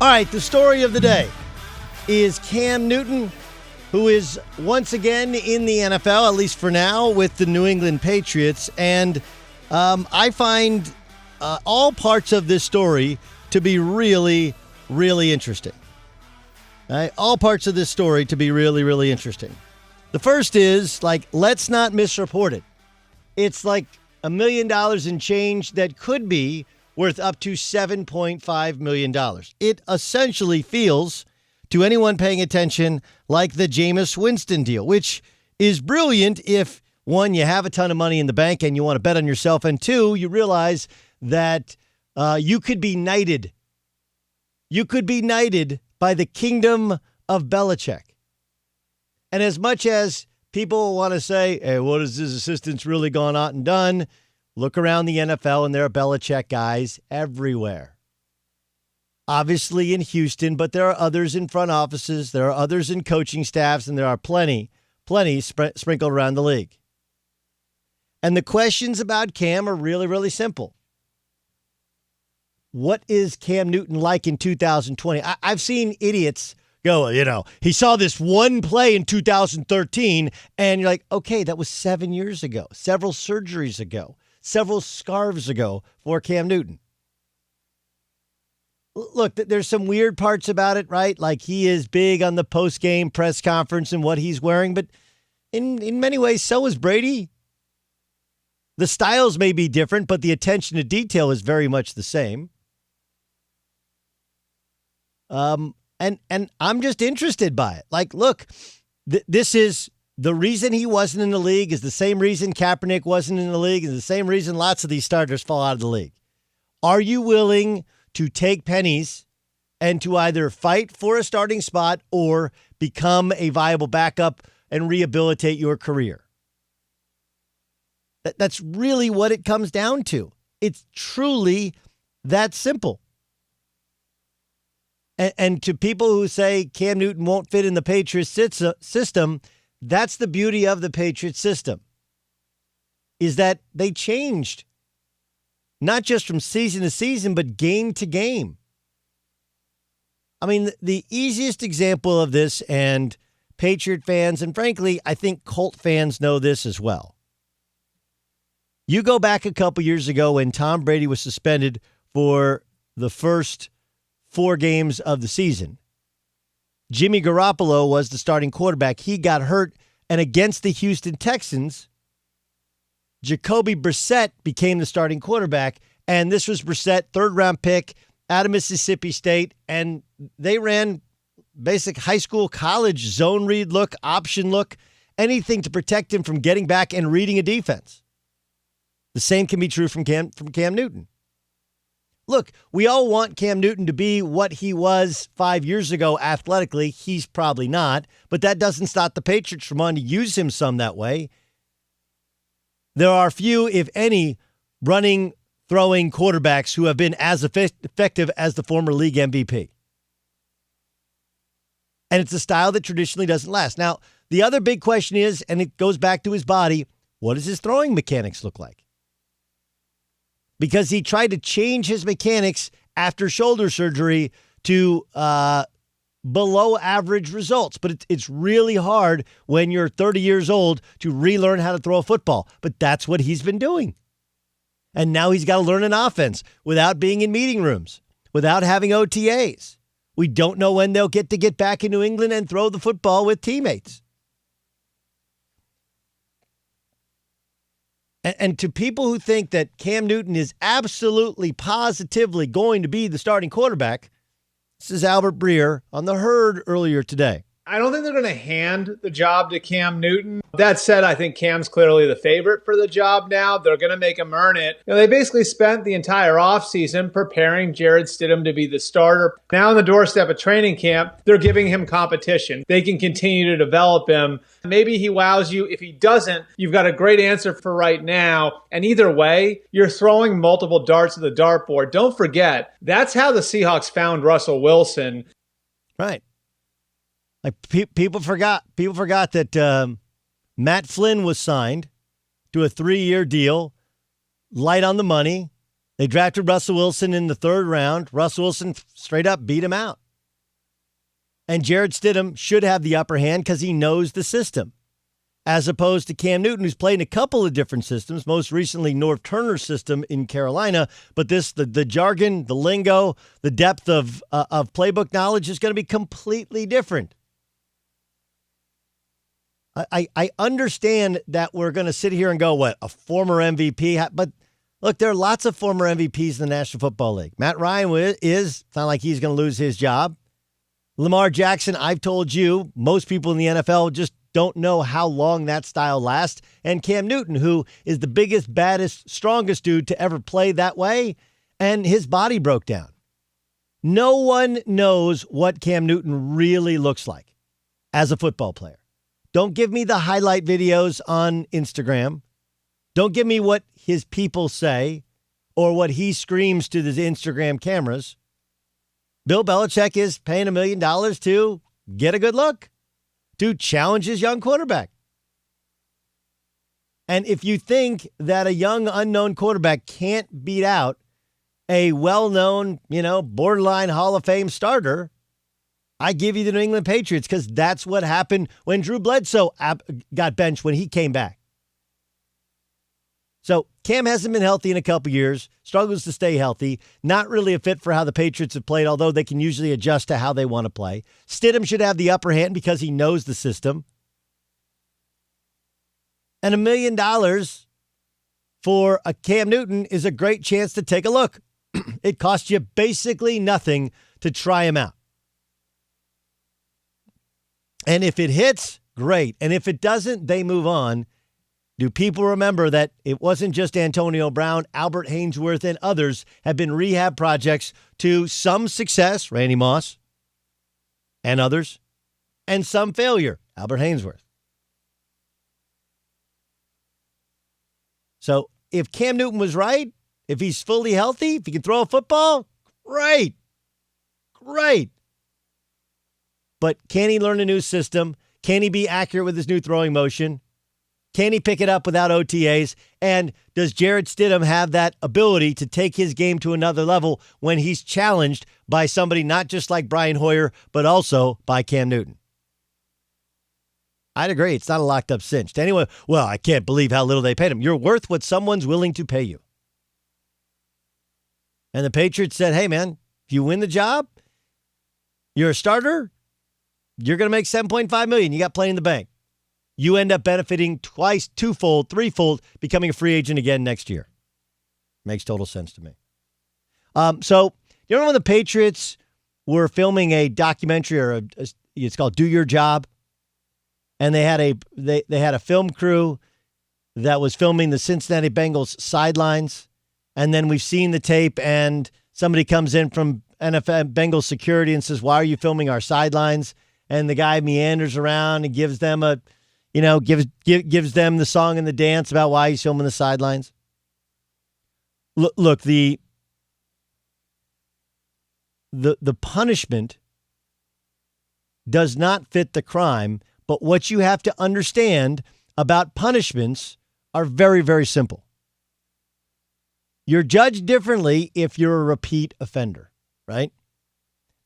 All right, the story of the day is Cam Newton, who is once again in the NFL, at least for now, with the New England Patriots. And I find all parts of this story to be really, really interesting. All parts of this story to be really, really interesting. The first is, let's not misreport it. It's like $1 million in change that could be worth up to $7.5 million. It essentially feels, to anyone paying attention, like the Jameis Winston deal, which is brilliant if, one, you have a ton of money in the bank and you want to bet on yourself, and two, you realize that you could be knighted. You could be knighted by the kingdom of Belichick. And as much as people want to say, hey, what has his assistants really gone out and done? Look around the NFL and there are Belichick guys everywhere. Obviously in Houston, but there are others in front offices, there are others in coaching staffs, and there are plenty sprinkled around the league. And the questions about Cam are really, really simple. What is Cam Newton like in 2020? I've seen idiots go, he saw this one play in 2013, and you're like, okay, that was 7 years ago, several surgeries ago, several scarves ago for Cam Newton. Look, there's some weird parts about it, right? Like he is big on the post-game press conference and what he's wearing, but in many ways, so is Brady. The styles may be different, but the attention to detail is very much the same. And I'm just interested by it. Like, look, this is the reason he wasn't in the league is the same reason Kaepernick wasn't in the league, is the same reason lots of these starters fall out of the league. Are you willing to take pennies and to either fight for a starting spot or become a viable backup and rehabilitate your career? That's really what it comes down to. It's truly that simple. And to people who say Cam Newton won't fit in the Patriots system, that's the beauty of the Patriots system, is that they changed, not just from season to season, but game to game. I mean, the easiest example of this, and Patriot fans, and frankly, I think Colt fans know this as well. You go back a couple years ago when Tom Brady was suspended for the first 4 games of the season. Jimmy Garoppolo was the starting quarterback. He got hurt, and against the Houston Texans, Jacoby Brissett became the starting quarterback, and this was Brissett, 3rd-round pick out of Mississippi State, and they ran basic high school, college zone read look, option look, anything to protect him from getting back and reading a defense. The same can be true from Cam Newton. Look, we all want Cam Newton to be what he was 5 years ago athletically. He's probably not, but that doesn't stop the Patriots from wanting to use him some that way. There are few, if any, running, throwing quarterbacks who have been as effective as the former league MVP. And it's a style that traditionally doesn't last. Now, the other big question is, and it goes back to his body, what does his throwing mechanics look like? Because he tried to change his mechanics after shoulder surgery to below average results. But it's really hard when you're 30 years old to relearn how to throw a football. But that's what he's been doing. And now he's got to learn an offense without being in meeting rooms, without having OTAs. We don't know when they'll get back in New England and throw the football with teammates. And to people who think that Cam Newton is absolutely, positively going to be the starting quarterback, this is Albert Breer on The Herd earlier today. I don't think they're going to hand the job to Cam Newton. That said, I think Cam's clearly the favorite for the job now. They're going to make him earn it. They basically spent the entire offseason preparing Jarrett Stidham to be the starter. Now on the doorstep of training camp, they're giving him competition. They can continue to develop him. Maybe he wows you. If he doesn't, you've got a great answer for right now. And either way, you're throwing multiple darts at the dartboard. Don't forget, that's how the Seahawks found Russell Wilson. Right. Like people forgot that Matt Flynn was signed to a 3-year deal, light on the money, They drafted Russell Wilson in the 3rd round. Russell Wilson straight up beat him out. And Jarrett Stidham should have the upper hand because he knows the system, as opposed to Cam Newton, who's played in a couple of different systems, most recently Norv Turner's system in Carolina. But the jargon, the lingo, the depth of playbook knowledge is going to be completely different. I understand that we're going to sit here and go, what, a former MVP? But look, there are lots of former MVPs in the National Football League. Matt Ryan it's not like he's going to lose his job. Lamar Jackson, I've told you, most people in the NFL just don't know how long that style lasts. And Cam Newton, who is the biggest, baddest, strongest dude to ever play that way, and his body broke down. No one knows what Cam Newton really looks like as a football player. Don't give me the highlight videos on Instagram. Don't give me what his people say or what he screams to the Instagram cameras. Bill Belichick is paying $1 million to get a good look, to challenge his young quarterback. And if you think that a young, unknown quarterback can't beat out a well-known, borderline Hall of Fame starter, I give you the New England Patriots because that's what happened when Drew Bledsoe got benched when he came back. So Cam hasn't been healthy in a couple years, struggles to stay healthy, not really a fit for how the Patriots have played, although they can usually adjust to how they want to play. Stidham should have the upper hand because he knows the system. And $1 million for a Cam Newton is a great chance to take a look. It costs you basically nothing to try him out. And if it hits, great. And if it doesn't, they move on. Do people remember that it wasn't just Antonio Brown, Albert Haynesworth, and others have been rehab projects to some success, Randy Moss, and others, and some failure, Albert Haynesworth. So if Cam Newton was right, if he's fully healthy, if he can throw a football, great. Great. But can he learn a new system? Can he be accurate with his new throwing motion? Can he pick it up without OTAs? And does Jarrett Stidham have that ability to take his game to another level when he's challenged by somebody not just like Brian Hoyer, but also by Cam Newton? I'd agree. It's not a locked up cinch. Anyway, well, I can't believe how little they paid him. You're worth what someone's willing to pay you. And the Patriots said, hey, man, if you win the job, you're a starter, you're going to make $7.5 million. You got plenty in the bank. You end up benefiting twice, twofold, threefold, becoming a free agent again next year. Makes total sense to me. So, you remember when the Patriots were filming a documentary, or it's called Do Your Job, and they had a film crew that was filming the Cincinnati Bengals sidelines, and then we've seen the tape, and somebody comes in from NFL Bengals security and says, "Why are you filming our sidelines?" And the guy meanders around and gives them gives them the song and the dance about why he's filming the sidelines. Look, the punishment does not fit the crime, but what you have to understand about punishments are very, very simple. You're judged differently if you're a repeat offender, right?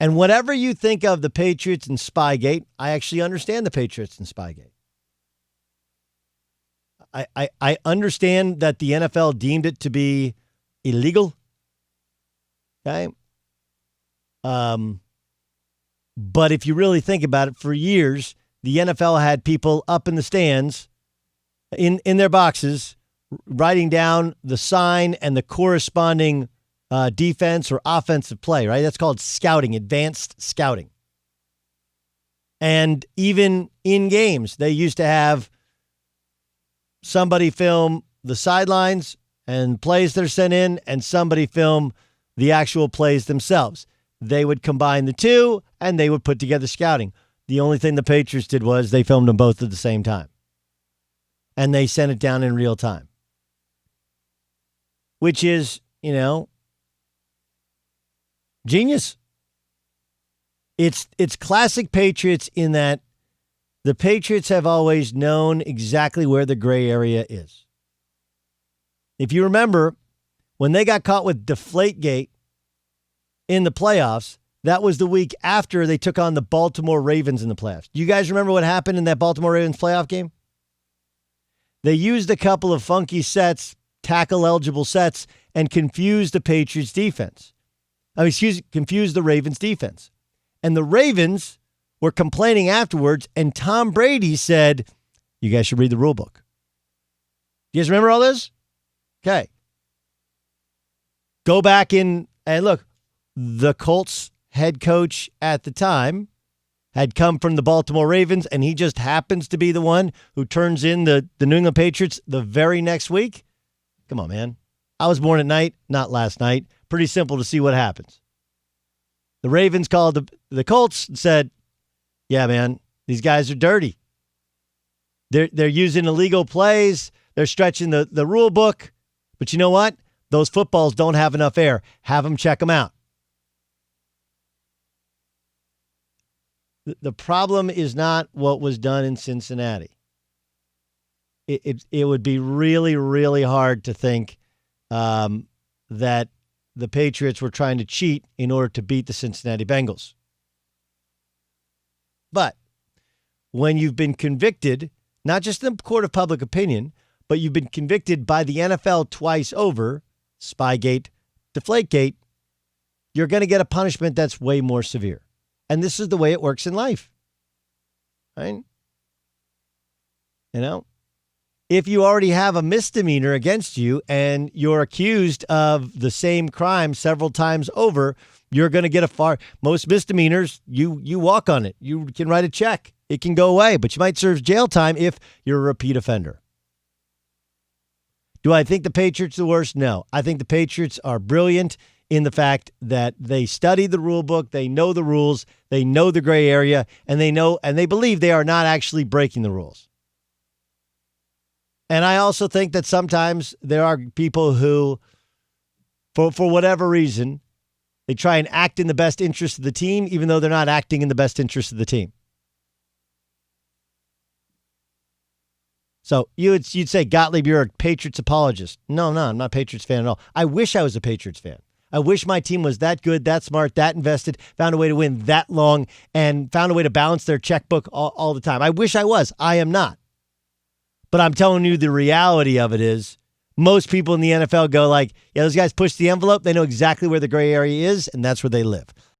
And whatever you think of the Patriots and Spygate, I actually understand the Patriots and Spygate. I understand that the NFL deemed it to be illegal. Okay. But if you really think about it, for years, the NFL had people up in the stands in their boxes writing down the sign and the corresponding defense or offensive play, right? That's called scouting, advanced scouting. And even in games, they used to have somebody film the sidelines and plays that are sent in, and somebody film the actual plays themselves. They would combine the two, and they would put together scouting. The only thing the Patriots did was they filmed them both at the same time. And they sent it down in real time. Which is, genius. It's classic Patriots in that the Patriots have always known exactly where the gray area is. If you remember, When they got caught with Deflategate in the playoffs, that was the week after they took on the Baltimore Ravens in the playoffs. Do you guys remember what happened in that Baltimore Ravens playoff game? They used a couple of funky sets, tackle-eligible sets, and confused the Patriots defense. Confused the Ravens defense. And the Ravens were complaining afterwards, and Tom Brady said, you guys should read the rule book. You guys remember all this? Okay. Go back in and look. The Colts head coach at the time had come from the Baltimore Ravens, and he just happens to be the one who turns in the New England Patriots the very next week. Come on, man. I was born at night, not last night. Pretty simple to see what happens. The Ravens called the Colts and said, yeah, man, these guys are dirty. They're using illegal plays. They're stretching the rule book. But you know what? Those footballs don't have enough air. Have them check them out. The problem is not what was done in Cincinnati. It would be really, really hard to think that the Patriots were trying to cheat in order to beat the Cincinnati Bengals. But when you've been convicted, not just in the court of public opinion, but you've been convicted by the NFL twice over, Spygate, Deflategate, you're going to get a punishment that's way more severe. And this is the way it works in life. Right? You know, if you already have a misdemeanor against you and you're accused of the same crime several times over, you're going to get most misdemeanors, you walk on it. You can write a check. It can go away, but you might serve jail time if you're a repeat offender. Do I think the Patriots are the worst? No. I think the Patriots are brilliant in the fact that they study the rule book, they know the rules, they know the gray area, and they believe they are not actually breaking the rules. And I also think that sometimes there are people who, for whatever reason, they try and act in the best interest of the team, even though they're not acting in the best interest of the team. So you'd say, Gottlieb, you're a Patriots apologist. No, I'm not a Patriots fan at all. I wish I was a Patriots fan. I wish my team was that good, that smart, that invested, found a way to win that long, and found a way to balance their checkbook all the time. I wish I was. I am not. But I'm telling you the reality of it is most people in the NFL go like, yeah, those guys push the envelope. They know exactly where the gray area is, and that's where they live.